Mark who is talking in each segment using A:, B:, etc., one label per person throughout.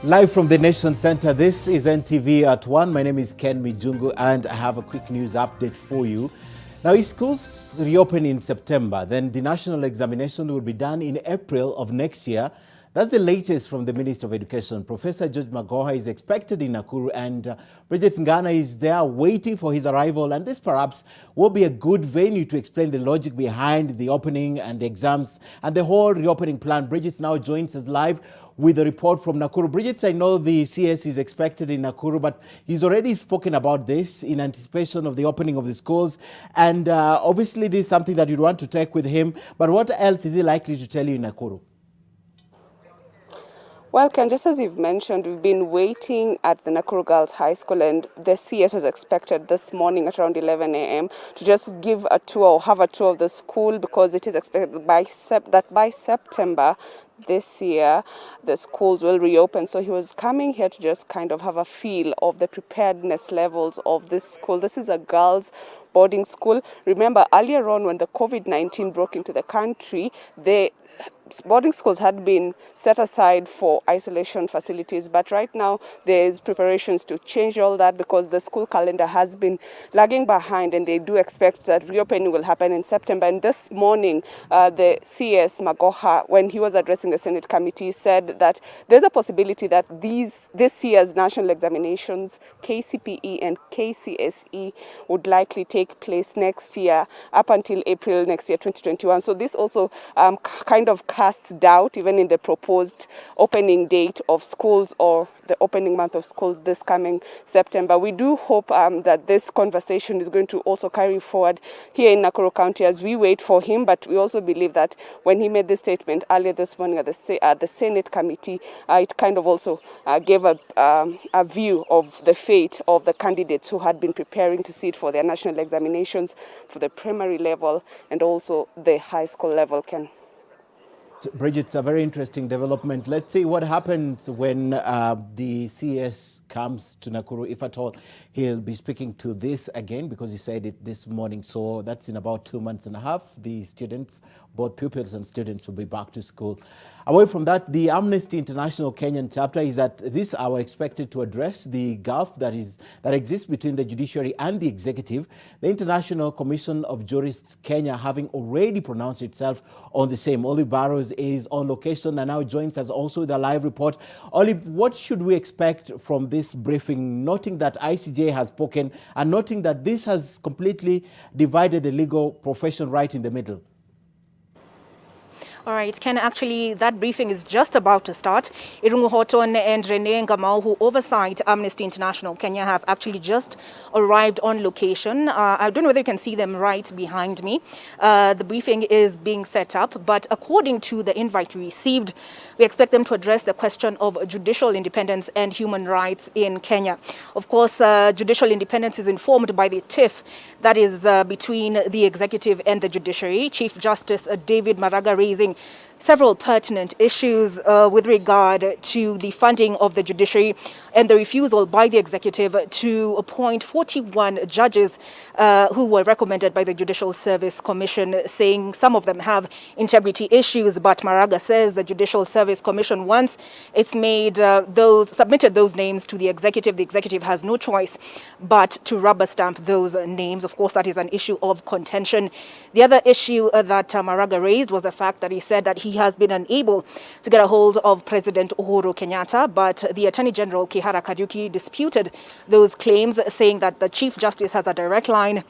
A: Live from the Nation Center, this is NTV at 1. My name is Ken Mijungu and I have a quick news update for you. Now, if schools reopen in September, then the national examination will be done in April of next year. That's the latest from the Minister of Education. Professor George Magoha is expected in Nakuru and Bridget Ngana is there waiting for his arrival. And this perhaps will be a good venue to explain the logic behind the opening and the exams and the whole reopening plan. Bridget now joins us live with a report from Nakuru. Bridget, I know the CS is expected in Nakuru, but he's already spoken about this in anticipation of the opening of the schools. And obviously this is something that you'd want to take with him. But what else is he likely to tell you in Nakuru?
B: Well, Ken, just as you've mentioned, we've been waiting at the Nakuru Girls High School, and the CS was expected this morning at around 11 a.m. to just give a tour or have a tour of the school, because it is expected that by September this year the schools will reopen. So he was coming here to just kind of have a feel of the preparedness levels of this school. This is a girls' boarding school. Remember, earlier on when the COVID-19 broke into the country, the boarding schools had been set aside for isolation facilities, but right now there's preparations to change all that because the school calendar has been lagging behind, and they do expect that reopening will happen in September. And this morning, the CS Magoha, when he was addressing the Senate committee, said that there's a possibility that this year's national examinations, KCPE and KCSE, would likely take place next year up until April next year, 2021. So this also kind of casts doubt even in the proposed opening date of schools or the opening month of schools this coming September. We do hope that this conversation is going to also carry forward here in Nakuru County as we wait for him, but we also believe that when he made this statement earlier this morning at the Senate committee, it kind of also gave a view of the fate of the candidates who had been preparing to sit for their national examinations for the primary level and also the high school level, Ken.
A: Bridget, it's a very interesting development. Let's see what happens when the CS comes to Nakuru, if at all. He'll be speaking to this again because he said it this morning. So that's in about 2 months and a half. The students, both pupils and students, will be back to school. Away from that, the Amnesty International Kenyan chapter is at this hour expected to address the gulf that exists between the judiciary and the executive. The International Commission of Jurists Kenya having already pronounced itself on the same. Olive Barrows is on location and now joins us also with a live report. Olive, what should we expect from this briefing, noting that ICJ has spoken and noting that this has completely divided the legal profession right in the middle?
C: All right, Ken, actually, that briefing is just about to start. Irungu Horton and Rene Ngamau, who oversight Amnesty International Kenya, have actually just arrived on location. I don't know whether you can see them right behind me. The briefing is being set up, but according to the invite we received, we expect them to address the question of judicial independence and human rights in Kenya. Of course, judicial independence is informed by the tiff that is between the executive and the judiciary. Chief Justice David Maraga raising several pertinent issues with regard to the funding of the judiciary and the refusal by the executive to appoint 41 judges who were recommended by the Judicial Service Commission, saying some of them have integrity issues. But Maraga says the Judicial Service Commission, once it's made submitted those names to the executive has no choice but to rubber stamp those names. Of course, that is an issue of contention. The other issue that Maraga raised was the fact that he said that he has been unable to get a hold of President Uhuru Kenyatta, but the Attorney General Kihara Kariuki disputed those claims, saying that the Chief Justice has a direct line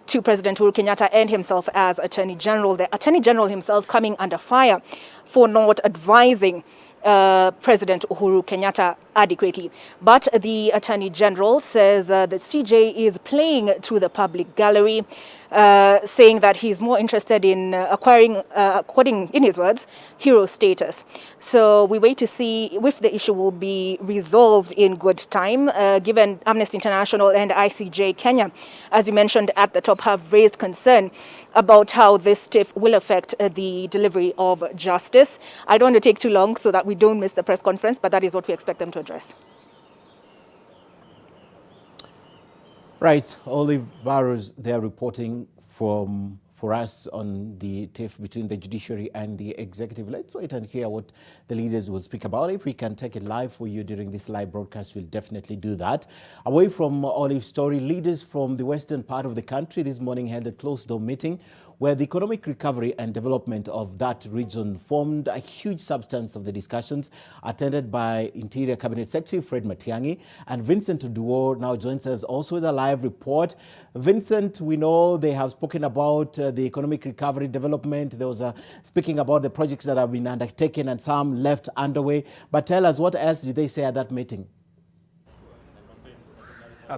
C: to President Uhuru Kenyatta and himself as Attorney General. The Attorney General himself coming under fire for not advising President Uhuru Kenyatta adequately. But the Attorney General says the CJ is playing to the public gallery, saying that he's more interested in acquiring, according in his words, hero status. So we wait to see if the issue will be resolved in good time, given Amnesty International and ICJ Kenya, as you mentioned at the top, have raised concern about how this tiff will affect the delivery of justice. I don't want to take too long so that we don't miss the press conference, but that is what we expect them to address.
A: Right, Olive Barrows, they're reporting from for us on the tiff between the judiciary and the executive. Let's wait and hear what the leaders will speak about. If we can take it live for you during this live broadcast, we'll definitely do that. Away from Olive's story, leaders from the western part of the country this morning held a closed-door meeting where the economic recovery and development of that region formed a huge substance of the discussions, attended by Interior Cabinet Secretary Fred Matiang'i. And Vincent Duo now joins us also with a live report. Vincent, we know they have spoken about the economic recovery development. There was speaking about the projects that have been undertaken and some left underway. But tell us, what else did they say at that meeting?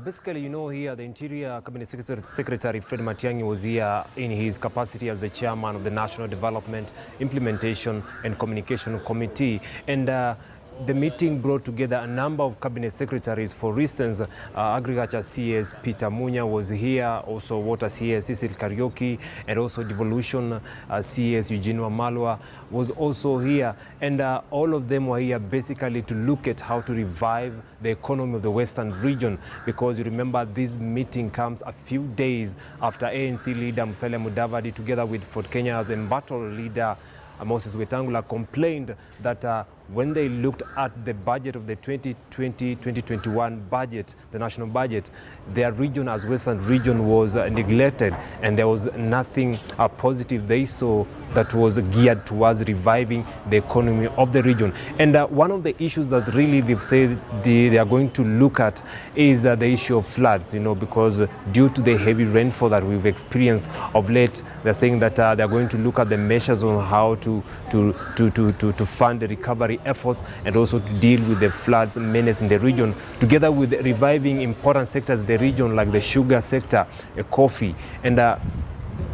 D: Basically, you know, here the Interior Cabinet Secretary Fred Matiang'i was here in his capacity as the chairman of the National Development, Implementation and Communication Committee. And the meeting brought together a number of cabinet secretaries. For instance, Agriculture CS Peter Munya was here, also Water CS Cecil Karaoke, and also Devolution CS Eugene Wamalwa was also here. And all of them were here basically to look at how to revive the economy of the Western region, because you remember this meeting comes a few days after ANC leader Musalia Mudavadi, together with Ford Kenya's embattled leader Moses Wetangula, complained that when they looked at the budget of the 2020-2021 budget, the national budget, their region as Western region was neglected, and there was nothing positive they saw that was geared towards reviving the economy of the region. And one of the issues that really they've said they are going to look at is the issue of floods, you know, because due to the heavy rainfall that we've experienced of late, they're saying that they're going to look at the measures on how to fund the recovery efforts and also to deal with the floods menace in the region, together with reviving important sectors in the region like the sugar sector, coffee, and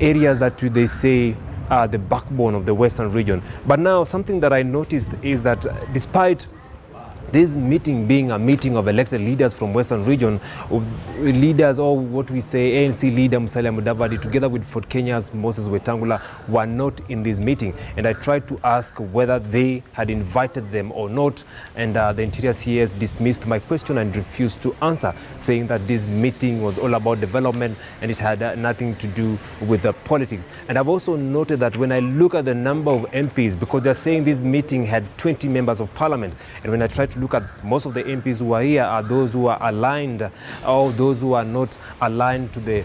D: areas that they say are the backbone of the Western region. But now something that I noticed is that despite this meeting being a meeting of elected leaders from Western region, leaders, or what we say ANC leader Musalia Mudavadi, together with Ford Kenya's Moses Wetangula, were not in this meeting. And I tried to ask whether they had invited them or not, and the Interior CS dismissed my question and refused to answer, saying that this meeting was all about development and it had nothing to do with the politics. And I've also noted that when I look at the number of MPs, because they're saying this meeting had 20 members of parliament, and when I try to look at most of the MPs who are here are those who are aligned or those who are not aligned to the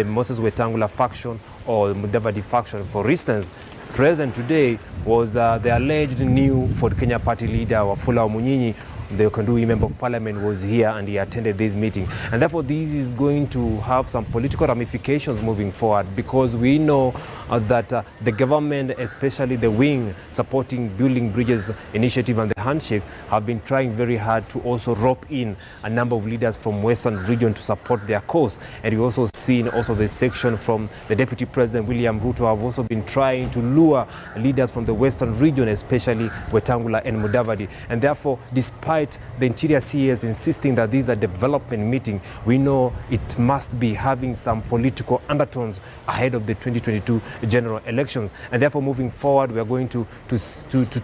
D: Moses Wetangula faction or Mudavadi faction. For instance, present today was the alleged new Ford Kenya party leader, Wafula Omunyinyi. The Kondui member of parliament was here and he attended this meeting. And therefore this is going to have some political ramifications moving forward, because we know that the government, especially the wing supporting Building Bridges initiative and the handshake, have been trying very hard to also rope in a number of leaders from Western region to support their cause. And we've also seen also the section from the Deputy President William Ruto have also been trying to lure leaders from the Western region, especially Wetangula and Mudavadi. And therefore, despite the Interior CS insisting that these are development meeting, we know it must be having some political undertones ahead of the 2022 general elections. And therefore, moving forward, we are going to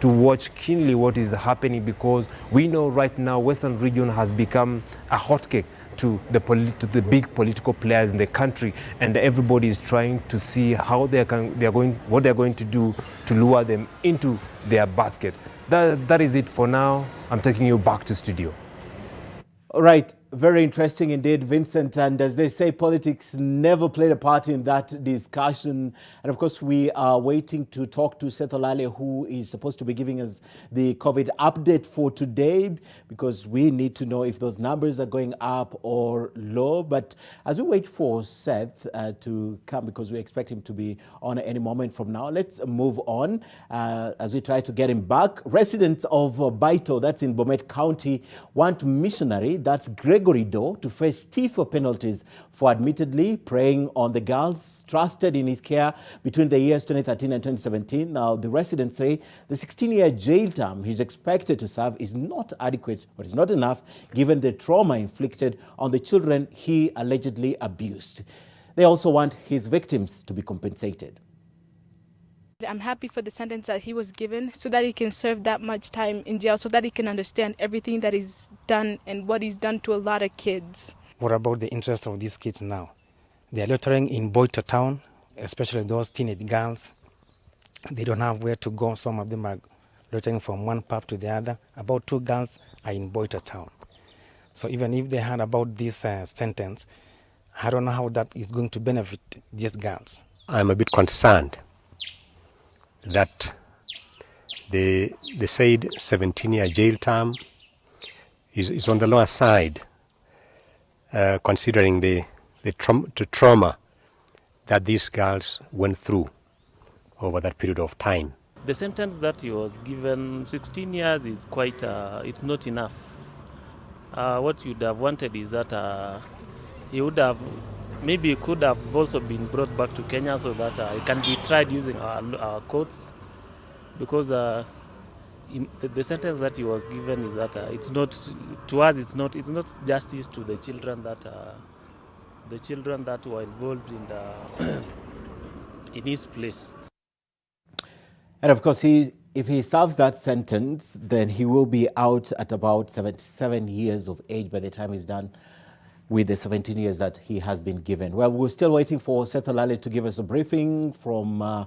D: watch keenly what is happening, because we know right now Western region has become a hotcake to the big political players in the country, and everybody is trying to see how what they're going to do to lure them into their basket. That is it for now. I'm taking you back to studio.
A: All right. Very interesting indeed, Vincent. And as they say, politics never played a part in that discussion. And of course, we are waiting to talk to Seth Olale, who is supposed to be giving us the COVID update for today, because we need to know if those numbers are going up or low. But as we wait for Seth to come, because we expect him to be on any moment from now, let's move on as we try to get him back. Residents of Baito, that's in Bomet County, want missionary, that's Gregory Do, to face stiffer penalties for admittedly preying on the girls trusted in his care between the years 2013 and 2017. Now, the residents say the 16-year jail term he's expected to serve is not adequate, or is not enough, given the trauma inflicted on the children he allegedly abused. They also want his victims to be compensated.
E: I'm happy for the sentence that he was given, so that he can serve that much time in jail, so that he can understand everything that is done and what he's done to a lot of kids.
F: What about the interest of these kids now? They are loitering in Boito town especially those teenage girls. They don't have where to go. Some of them are loitering from one pub to the other. About 2 girls are in Boita town. So even if they heard about this sentence, I don't know how that is going to benefit these girls.
G: I'm a bit concerned that the said 17-year jail term is on the lower side, considering the trauma that these girls went through over that period of time.
H: The sentence that he was given, 16 years, is quite, it's not enough. What you'd have wanted is that he would have, maybe he could have also been brought back to Kenya so that he can be tried using our courts, because the sentence that he was given is that it's not, to us, it's not justice to the children that were involved in his place.
A: And of course, if he serves that sentence, then he will be out at about 77 years of age by the time he's done with the 17 years that he has been given. Well, we're still waiting for Seth Olale to give us a briefing from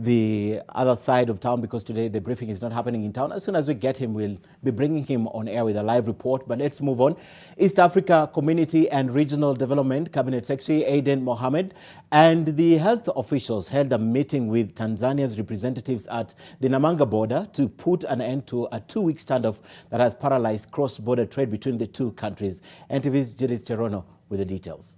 A: the other side of town, because today the briefing is not happening in town. As soon as we get him, we'll be bringing him on air with a live report. But let's move on. East Africa Community and Regional Development Cabinet Secretary Aden Mohamed and the health officials held a meeting with Tanzania's representatives at the Namanga border to put an end to a 2-week standoff that has paralyzed cross-border trade between the two countries. NTV's Judith Cherono with the details.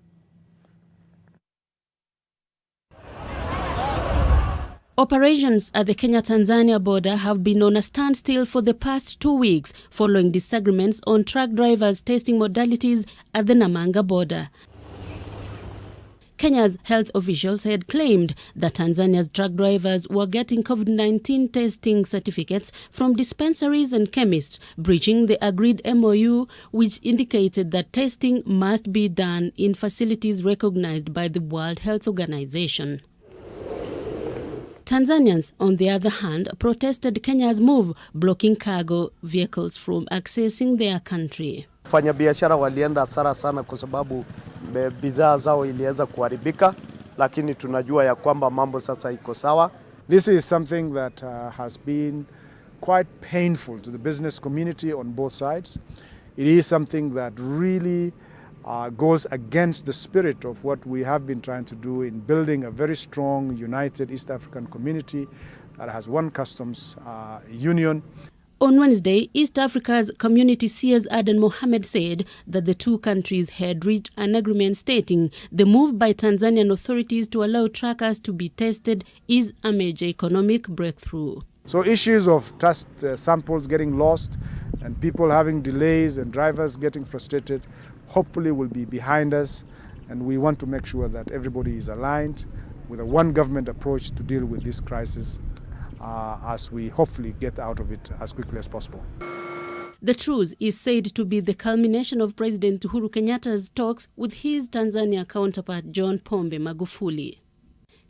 I: Operations at the Kenya-Tanzania border have been on a standstill for the past 2 weeks following disagreements on truck drivers' testing modalities at the Namanga border. Kenya's health officials had claimed that Tanzania's truck drivers were getting COVID-19 testing certificates from dispensaries and chemists, breaching the agreed MOU, which indicated that testing must be done in facilities recognized by the World Health Organization. Tanzanians, on the other hand, protested Kenya's move, blocking cargo vehicles from accessing their country.
J: Wafanyabiashara walienda hasara sana kwa sababu bidhaa zao iliweza kuharibika, lakini tunajua ya kwamba mambo sasa iko sawa.
K: This is something that has been quite painful to the business community on both sides. It is something that really goes against the spirit of what we have been trying to do in building a very strong, united East African community that has one customs union.
I: On Wednesday, East Africa's community CS Aden Mohamed said that the two countries had reached an agreement stating the move by Tanzanian authorities to allow truckers to be tested is a major economic breakthrough.
K: So issues of test samples getting lost and people having delays and drivers getting frustrated hopefully will be behind us, and we want to make sure that everybody is aligned with a one government approach to deal with this crisis as we hopefully get out of it as quickly as possible.
I: The truce is said to be the culmination of President Uhuru Kenyatta's talks with his Tanzania counterpart John Pombe Magufuli.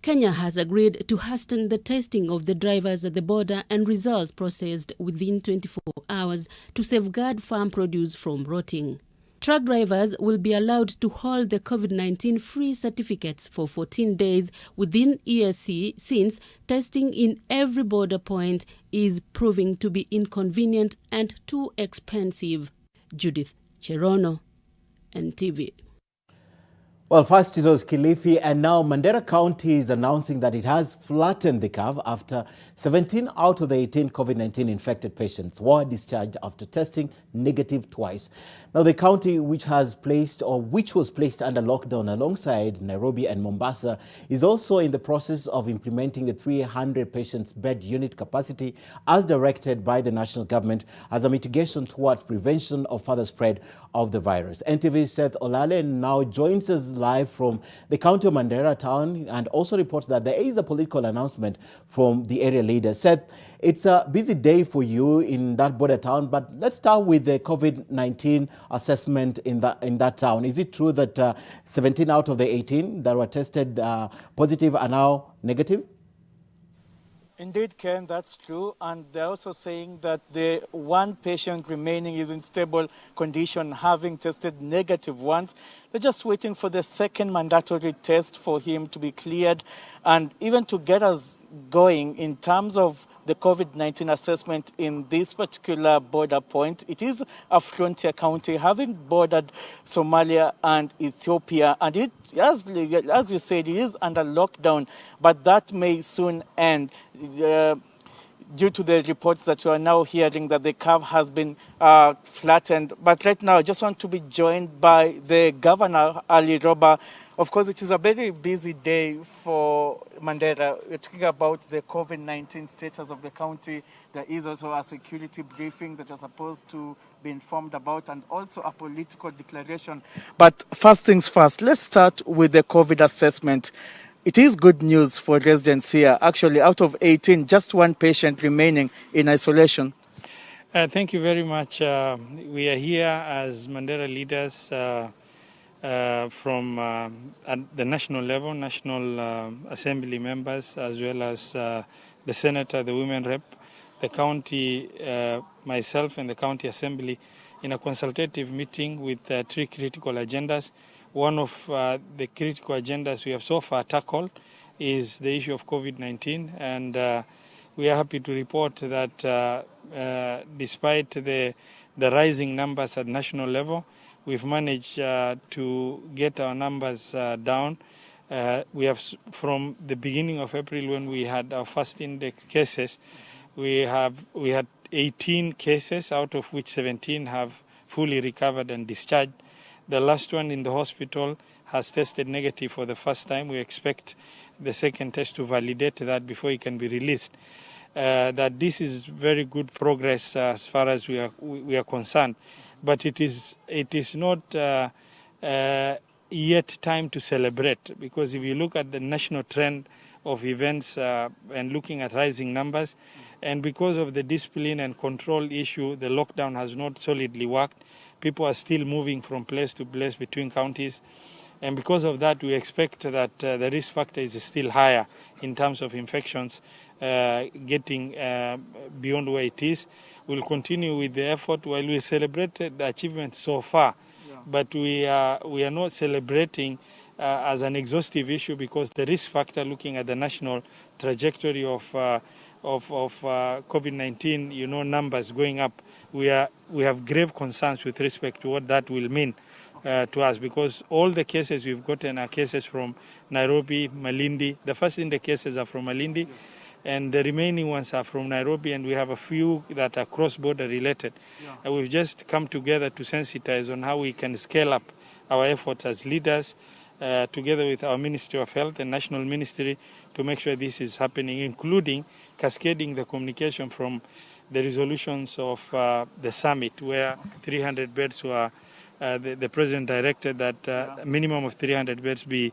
I: Kenya has agreed to hasten the testing of the drivers at the border and results processed within 24 hours to safeguard farm produce from rotting. Truck drivers will be allowed to hold the COVID-19 free certificates for 14 days within ESC, since testing in every border point is proving to be inconvenient and too expensive. Judith Cherono, NTV.
A: Well, first it was Kilifi, and now Mandera County is announcing that it has flattened the curve after 17 out of the 18 COVID-19 infected patients were discharged after testing negative twice. Now, the county, which was placed under lockdown alongside Nairobi and Mombasa, is also in the process of implementing the 300 patients bed unit capacity as directed by the national government as a mitigation towards prevention of further spread of the virus. NTV's Seth Olale now joins us live from the county of Mandera town and also reports that there is a political announcement from the area leader. Seth, it's a busy day for you in that border town, but let's start with the COVID-19 assessment in that town. Is it true that 17 out of the 18 that were tested positive are now negative?
L: Indeed, Ken, that's true. And they're also saying that the one patient remaining is in stable condition, having tested negative once. They're just waiting for the second mandatory test for him to be cleared, and even to get us going in terms of the COVID-19 assessment in this particular border point. It is a frontier county, having bordered Somalia and Ethiopia, and it, as you said, it is under lockdown, but that may soon end. Due to the reports that you are now hearing that the curve has been flattened. But right now, I just want to be joined by the Governor, Ali Roba. Of course, it is a very busy day for Mandera. We're talking about the COVID-19 status of the county. There is also a security briefing that you're supposed to be informed about, and also a political declaration. But first things first, let's start with the COVID assessment. It is good news for residents here. Actually, out of 18, just one patient remaining in isolation.
M: Thank you very much. We are here as Mandera leaders from at the national level, National Assembly members, as well as the Senator, the Women Rep, the county, myself and the County Assembly in a consultative meeting with 3 critical agendas. One of the critical agendas we have so far tackled is the issue of COVID-19, and we are happy to report that despite the rising numbers at national level, we've managed to get our numbers down. We have, from the beginning of April, when we had our first index cases, we had 18 cases, out of which 17 have fully recovered and discharged. The last one in the hospital has tested negative for the first time. We expect the second test to validate that before he can be released. That this is very good progress as far as we are concerned, but it is not yet time to celebrate, because if you look at the national trend of events and looking at rising numbers, and because of the discipline and control issue, the lockdown has not solidly worked. People are still moving from place to place between counties. And because of that, we expect that the risk factor is still higher in terms of infections getting beyond where it is. We'll continue with the effort while we celebrate the achievements so far. Yeah. But we are not celebrating as an exhaustive issue, because the risk factor, looking at the national trajectory of COVID-19, numbers going up, we have grave concerns with respect to what that will mean to us, because all the cases we've gotten are cases from Nairobi, Malindi. The first in the cases are from Malindi, yes, and the remaining ones are from Nairobi, and we have a few that are cross-border related. Yeah. And we've just come together to sensitize on how we can scale up our efforts as leaders, together with our Ministry of Health and National Ministry, to make sure this is happening, including cascading the communication from the resolutions of the summit, where 300 beds were, the President directed that a minimum of 300 beds be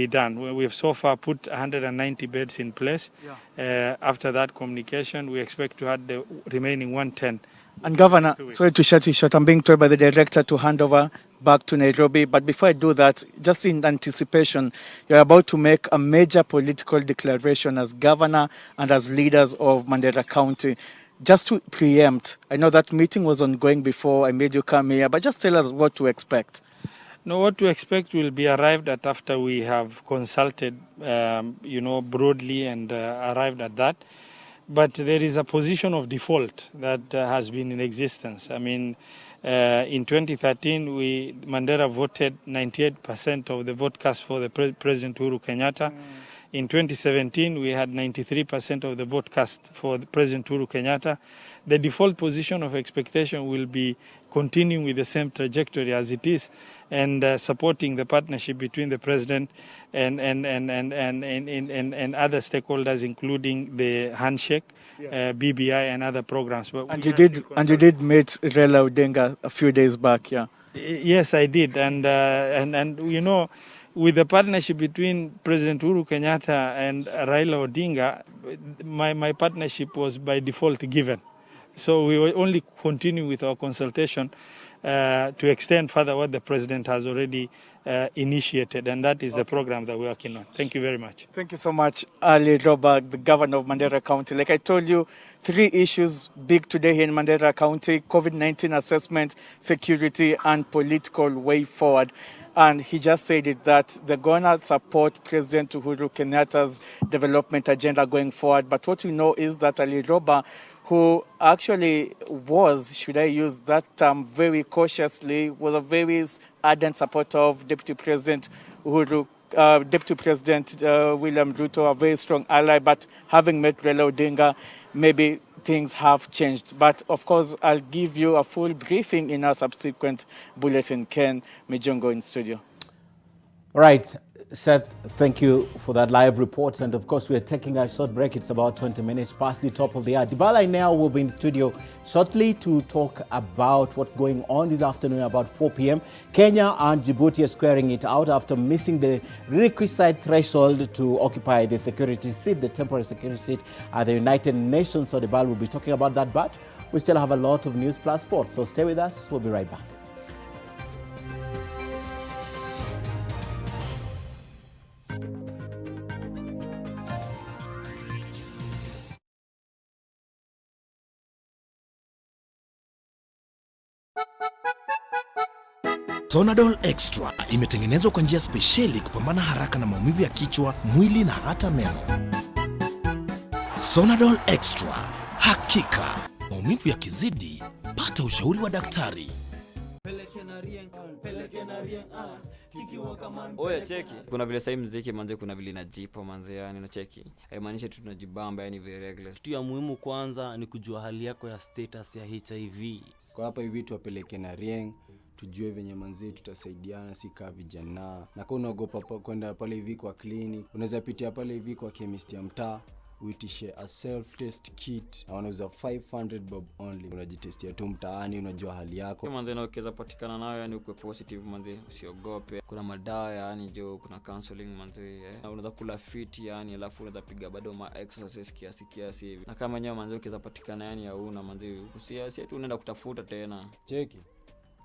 M: done. We have so far put 190 beds in place. Yeah. After that communication, we expect to have the remaining 110.
L: And Governor, sorry to shut you short, I'm being told by the director to hand over back to Nairobi. But before I do that, just in anticipation, you're about to make a major political declaration as governor and as leaders of Mandera County. Just to preempt, I know that meeting was ongoing before I made you come here, but just tell us what to expect.
M: No, what to expect will be arrived at after we have consulted, broadly and arrived at that. But there is a position of default that has been in existence. I mean, in 2013, Mandera voted 98% of the vote cast for the President Uhuru Kenyatta. In 2017, we had 93% of the vote cast for President Uhuru Kenyatta. The default position of expectation will be continuing with the same trajectory as it is, and supporting the partnership between the President and other stakeholders, including the handshake, BBI, and other programs. But you did
L: meet Raila Odinga a few days back, yeah?
M: Yes, I did, and with the partnership between President Uhuru Kenyatta and Raila Odinga, my partnership was by default given. So we will only continue with our consultation to extend further what the president has already initiated, and that is the program that we're working on. Thank you very much.
L: Thank you so much, Ali Robert, the governor of Mandera County. Like I told you, 3 issues big today here in Mandera County: COVID-19 assessment, security, and political way forward. And he just said it that they're going to support President Uhuru Kenyatta's development agenda going forward. But what we know is that Ali Roba, who actually was, should I use that term very cautiously, was a very ardent supporter of Deputy President William Ruto, a very strong ally. But having met Raila Odinga, maybe things have changed. But of course, I'll give you a full briefing in our subsequent bulletin. Ken, Mijungu in studio.
A: All right, Seth, thank you for that live report. And of course, we're taking a short break. It's about 20 minutes past the top of the hour. Dibala now will be in studio shortly to talk about what's going on this afternoon about 4 p.m. Kenya and Djibouti are squaring it out after missing the requisite threshold to occupy the security seat, the temporary security seat at the United Nations. So Dibala will be talking about that, but we still have a lot of news plus sports. So stay with us. We'll be right back.
N: Sonadol Extra imetengenezwa kwa njia spesheli kupambana haraka na maumivu ya kichwa, mwili na hata meno. Sonadol Extra, hakika maumivu yakizidi, pata ushauri wa daktari.
O: Oya cheki, kuna vile sasa muziki manze, kuna vile inajipa manze, yani na cheki haimaanishi tu tunajibamba, yani very regular.
P: Kitu ya muhimu kwanza ni kujua hali yako ya status ya HIV.
Q: Kwa hapa hivi tuwapeleke na Rieng, tujue venye manzi tutasaidiana, si kama vijana. Na kama unaogopa kwenda pale hivi kwa clinic, unaweza pitia pale hivi kwa chemist ya mtaa, uitishe a self test kit na wanauza 500 bob only. Unajitestia tu mtaani, unajua hali yako.
O: Manze na ukiweza patikana nayo, yani uko positive manze, usiogope. Kuna madawa yani jo, kuna counseling manze, unaweza kula fit yani, alafu unaweza piga bado ma exercise kiasi hivi. Na kama nyewe manze ukiweza patikana yani hauna manze, usiasi tu unaenda kutafuta tena.
Q: Cheki.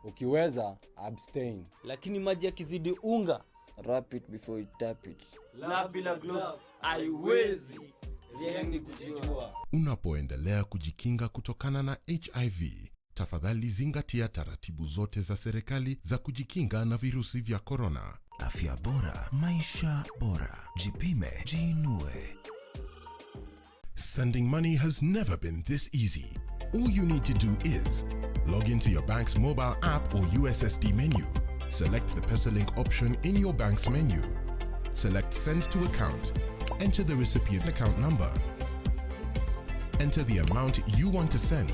Q: Ukiweza abstain.
P: Lakini maji yakizidi unga,
O: wrap it before you tap it.
P: La bila gloves haiwezi. Rieng kujua.
R: Unapoendelea kujikinga kutokana na HIV, tafadhali zingatia taratibu zote za serikali za kujikinga na virusi vya corona.
N: Afya bora, maisha bora. Jipime, jiinue.
R: Sending money has never been this easy. All you need to do is log into your bank's mobile app or USSD menu. Select the PesaLink option in your bank's menu. Select Send to Account. Enter the recipient account number. Enter the amount you want to send.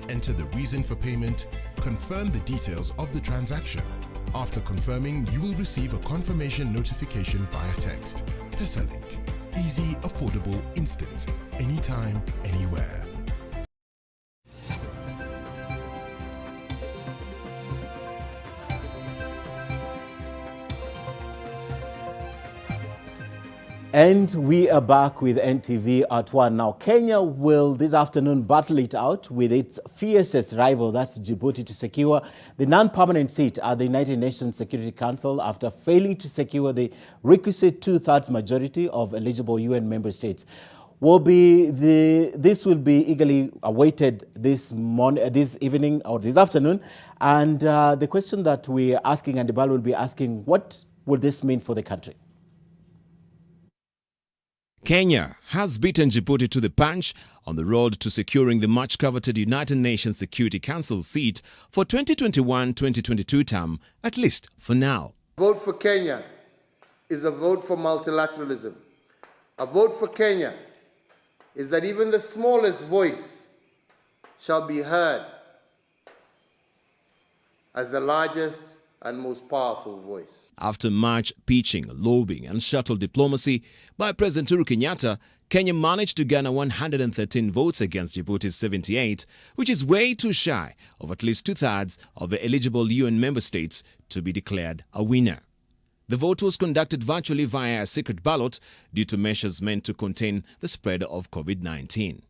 R: Enter the reason for payment. Confirm the details of the transaction. After confirming, you will receive a confirmation notification via text. PesaLink. Easy, affordable, instant. Anytime, anywhere.
A: And we are back with NTV at 1. Now, Kenya will this afternoon battle it out with its fiercest rival, that's Djibouti, to secure the non-permanent seat at the United Nations Security Council after failing to secure the requisite 2/3 majority of eligible UN member states. This will be eagerly awaited this evening or this afternoon. And the question that we're asking, and Dibala will be asking, what will this mean for the country?
S: Kenya has beaten Djibouti to the punch on the road to securing the much-coveted United Nations Security Council seat for 2021-2022 term, at least for now.
T: Vote for Kenya is a vote for multilateralism. A vote for Kenya is that even the smallest voice shall be heard as the largest and most powerful voice.
S: After much pitching, lobbying and shuttle diplomacy by President Uhuru Kenyatta, Kenya managed to garner 113 votes against Djibouti's 78, which is way too shy of at least 2/3 of the eligible UN member states to be declared a winner. The vote was conducted virtually via a secret ballot due to measures meant to contain the spread of COVID-19.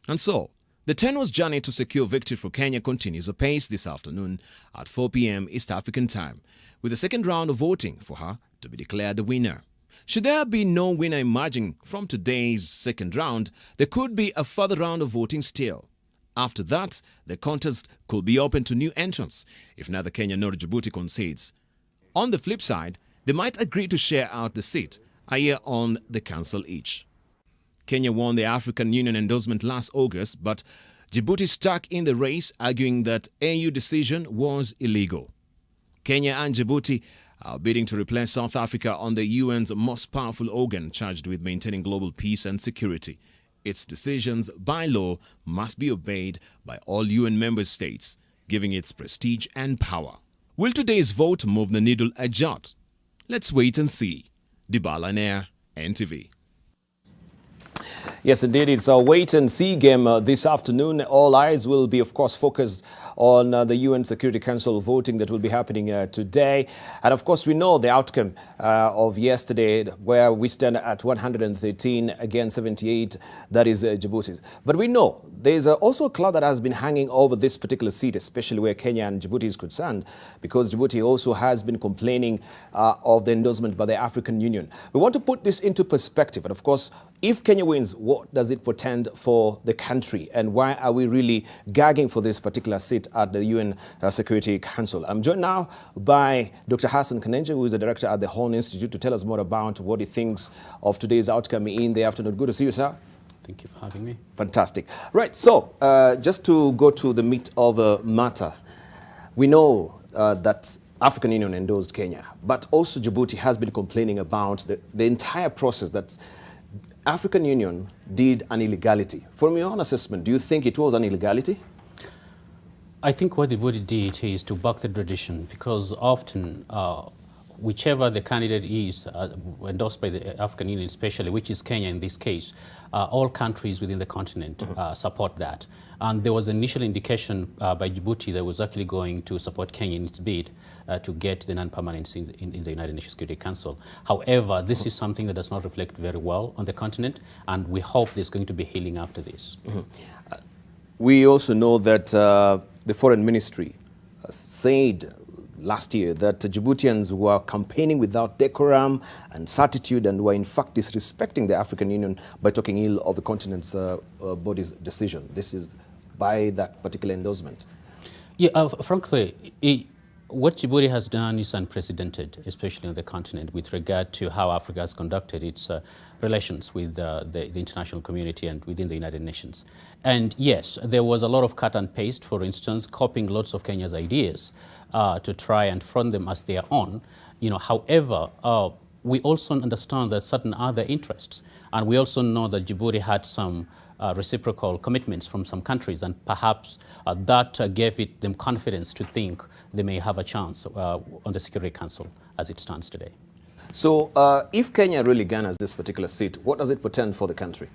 S: And so, The tenuous journey to secure victory for Kenya continues apace this afternoon at 4 p.m. East African time, with the second round of voting for her to be declared the winner. Should there be no winner emerging from today's second round, there could be a further round of voting still. After that, the contest could be open to new entrants if neither Kenya nor Djibouti concedes. On the flip side, they might agree to share out the seat, a year on the council each. Kenya won the African Union endorsement last August, but Djibouti stuck in the race, arguing that AU decision was illegal. Kenya and Djibouti are bidding to replace South Africa on the UN's most powerful organ charged with maintaining global peace and security. Its decisions, by law, must be obeyed by all UN member states, giving its prestige and power. Will today's vote move the needle a jot? Let's wait and see. Dibala Nair, NTV.
B: Yes, indeed, it's a wait-and-see game this afternoon. All eyes will be, of course, focused on the UN Security Council voting that will be happening today. And, of course, we know the outcome of yesterday, where we stand at 113 against 78, that is Djibouti's. But we know there's also a cloud that has been hanging over this particular seat, especially where Kenya and Djibouti is concerned, because Djibouti also has been complaining of the endorsement by the African Union. We want to put this into perspective. And, of course, if Kenya wins, what does it portend for the country? And why are we really gagging for this particular seat at the UN Security Council? I'm joined now by Dr. Hassan Kanenje, who is the director at the Horn Institute, to tell us more about what he thinks of today's outcome in the afternoon. Good to see you, sir.
U: Thank you for having me.
B: Fantastic. Right, so just to go to the meat of the matter, we know that African Union endorsed Kenya, but also Djibouti has been complaining about the entire process that African Union did an illegality. From your own assessment, do you think it was an illegality?
U: I think what Djibouti did is to buck the tradition, because often whichever the candidate is endorsed by the African Union especially, which is Kenya in this case, all countries within the continent support that. And there was an initial indication by Djibouti that was actually going to support Kenya in its bid to get the non-permanence in the United Nations Security Council. However, this is something that does not reflect very well on the continent, and we hope there's going to be healing after this.
B: We also know that the Foreign Ministry said last year that Djiboutians were campaigning without decorum and certitude and were in fact disrespecting the African Union by talking ill of the continent's body's decision. This is by that particular endorsement.
U: Yeah, frankly, what Djibouti has done is unprecedented, especially on the continent, with regard to how Africa has conducted its relations with the international community and within the United Nations. And yes, there was a lot of cut and paste, for instance, copying lots of Kenya's ideas to try and front them as their own. However, we also understand that certain other interests, and we also know that Djibouti had some reciprocal commitments from some countries, and perhaps that gave them confidence to think they may have a chance on the Security Council as it stands today.
B: So if Kenya really garners this particular seat, what does it portend for the country?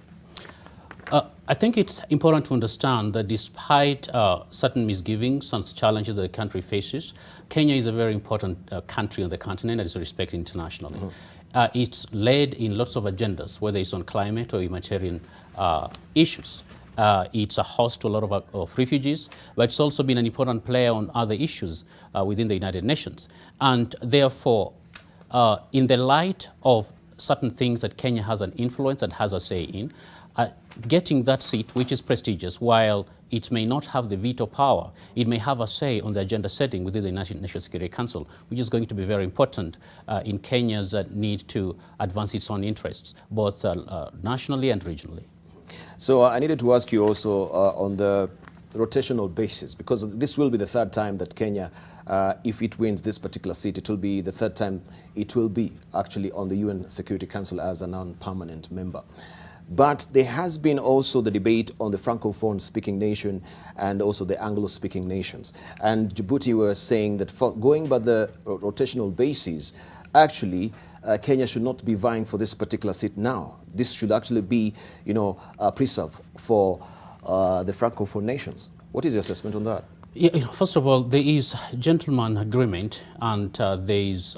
U: I think it's important to understand that despite certain misgivings and challenges that the country faces, Kenya is a very important country on the continent that is respected internationally. It's led in lots of agendas, whether it's on climate or humanitarian issues. It's a host to a lot of refugees, but it's also been an important player on other issues within the United Nations. And therefore, in the light of certain things that Kenya has an influence and has a say in, getting that seat, which is prestigious, while it may not have the veto power, it may have a say on the agenda setting within the National Security Council, which is going to be very important in Kenya's need to advance its own interests, both nationally and regionally.
B: So I needed to ask you also on the rotational basis, because this will be the third time that Kenya, if it wins this particular seat, it will be the third time it will be actually on the UN Security Council as a non-permanent member. But there has been also the debate on the Francophone speaking nation and also the Anglo-speaking nations. And Djibouti were saying that for going by the rotational basis, actually, Kenya should not be vying for this particular seat now. This should actually be, a preserve for the Francophone nations. What is your assessment on that?
U: Yeah, first of all, there is gentleman agreement, and there is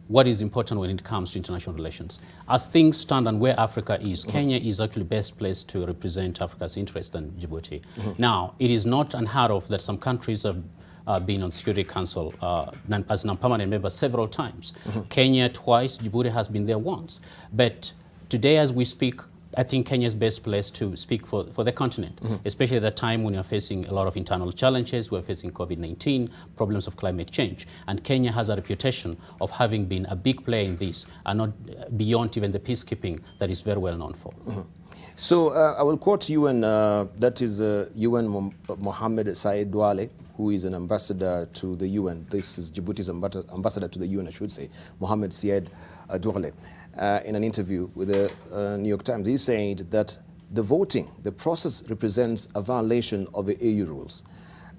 U: what is important when it comes to international relations. As things stand and where Africa is, Kenya is actually best placed to represent Africa's interest than Djibouti. Now, it is not unheard of that some countries have been on Security Council as non-permanent members several times. Kenya twice, Djibouti has been there once. But today as we speak, I think Kenya is best placed to speak for the continent, especially at a time when you're facing a lot of internal challenges. We're facing COVID-19, problems of climate change. And Kenya has a reputation of having been a big player in this, and not beyond even the peacekeeping that is very well known for.
C: So I will quote UN, that is UN Mohammed Said Douale, who is an ambassador to the UN. This is Djibouti's ambassador to the UN, I should say, Mohammed Said Douale. In an interview with the New York Times, he said that the voting, the process represents a violation of the AU rules.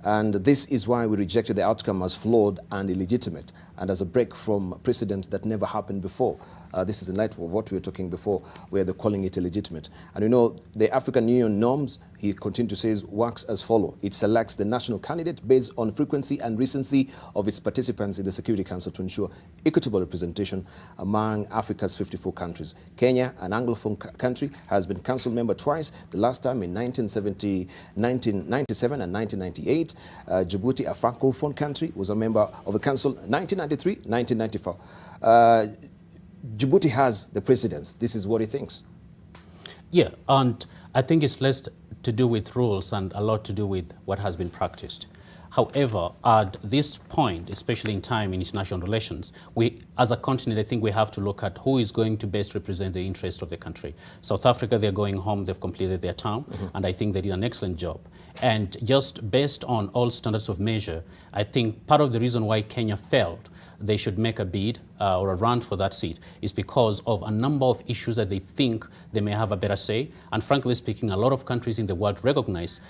C: And this is why we rejected the outcome as flawed and illegitimate and as a break from precedent that never happened before. This is in light of what we were talking before, where they're calling it illegitimate. And you know, the African Union norms, he continued to say, works as follows. It selects the national candidate based on frequency and recency of its participants in the Security Council to ensure equitable representation among Africa's 54 countries. Kenya, an Anglophone country, has been council member twice, the last time in 1997 and 1998. Djibouti, a Francophone country, was a member of the council 1993, 1994. Djibouti has the precedence. This is what he thinks.
U: Yeah, and I think it's less to do with rules and a lot to do with what has been practiced. However, at this point, especially in time in international relations, we, as a continent, I think we have to look at who is going to best represent the interest of the country. South Africa, they're going home, they've completed their term, and I think they did an excellent job. And just based on all standards of measure, I think part of the reason why Kenya failed, they should make a bid or a run for that seat, is because of a number of issues that they think they may have a better say. And frankly speaking, a lot of countries in the world recognize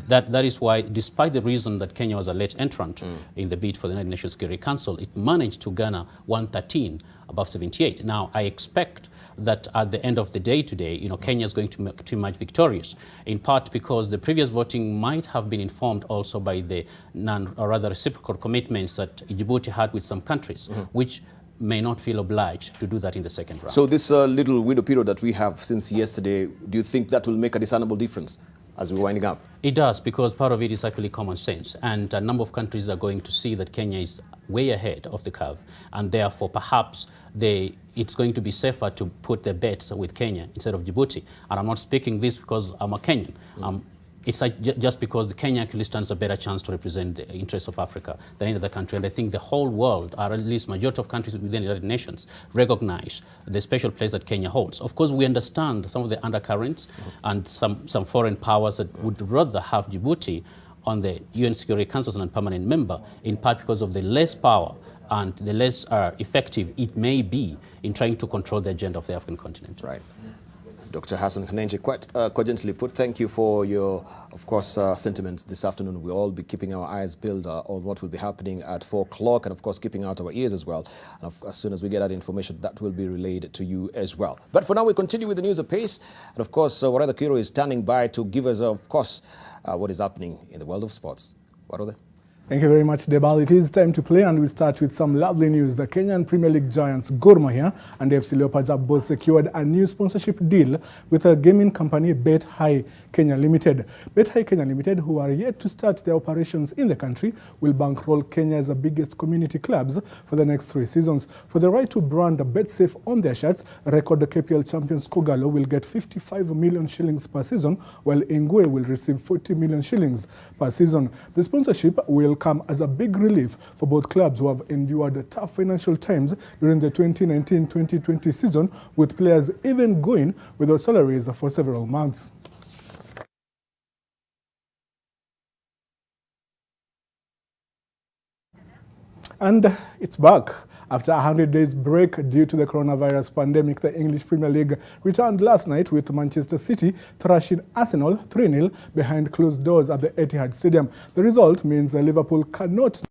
U: that. That is why, despite the reason that Kenya was a late entrant in the bid for the United Nations Security Council, it managed to garner 113 above 78. Now, I expect that at the end of the day today, you know, Kenya is going to emerge victorious, in part because the previous voting might have been informed also by the reciprocal commitments that Djibouti had with some countries, which may not feel obliged to do that in the second round.
C: So this little window period that we have since yesterday, do you think that will make a discernible difference as we're winding up?
U: It does, because part of it is actually common sense. And a number of countries are going to see that Kenya is way ahead of the curve. And therefore, perhaps it's going to be safer to put their bets with Kenya instead of Djibouti. And I'm not speaking this because I'm a Kenyan. It's just because Kenya actually stands a better chance to represent the interests of Africa than any other country. And I think the whole world, or at least majority of countries within the United Nations, recognize the special place that Kenya holds. Of course, we understand some of the undercurrents and some foreign powers that would rather have Djibouti on the UN Security Council as a permanent member, in part because of the less power and the less effective it may be in trying to control the agenda of the African continent.
C: Right. Dr. Hassan Kanenje, quite cogently put, thank you for your, of course, sentiments this afternoon. We'll all be keeping our eyes peeled on what will be happening at 4 o'clock, and of course keeping out our ears as well. And as soon as we get that information, that will be relayed to you as well. But for now, we continue with the news apace. And of course, Warada Kiro is standing by to give us, of course, what is happening in the world of sports. Warada?
V: Thank you very much, Debal. It is time to play, and we start with some lovely news. The Kenyan Premier League giants Gor Mahia and FC Leopards have both secured a new sponsorship deal with a gaming company, Bet High Kenya Limited. Bet High Kenya Limited, who are yet to start their operations in the country, will bankroll Kenya's biggest community clubs for the next 3 seasons. For the right to brand BetSafe on their shirts, record KPL champions Kogalo will get 55 million shillings per season, while Ingwe will receive 40 million shillings per season. The sponsorship will come as a big relief for both clubs who have endured tough financial times during the 2019-2020 season, with players even going without salaries for several months. And it's back. After a 100 days break due to the coronavirus pandemic, the English Premier League returned last night with Manchester City thrashing Arsenal 3-0 behind closed doors at the Etihad Stadium. The result means Liverpool cannot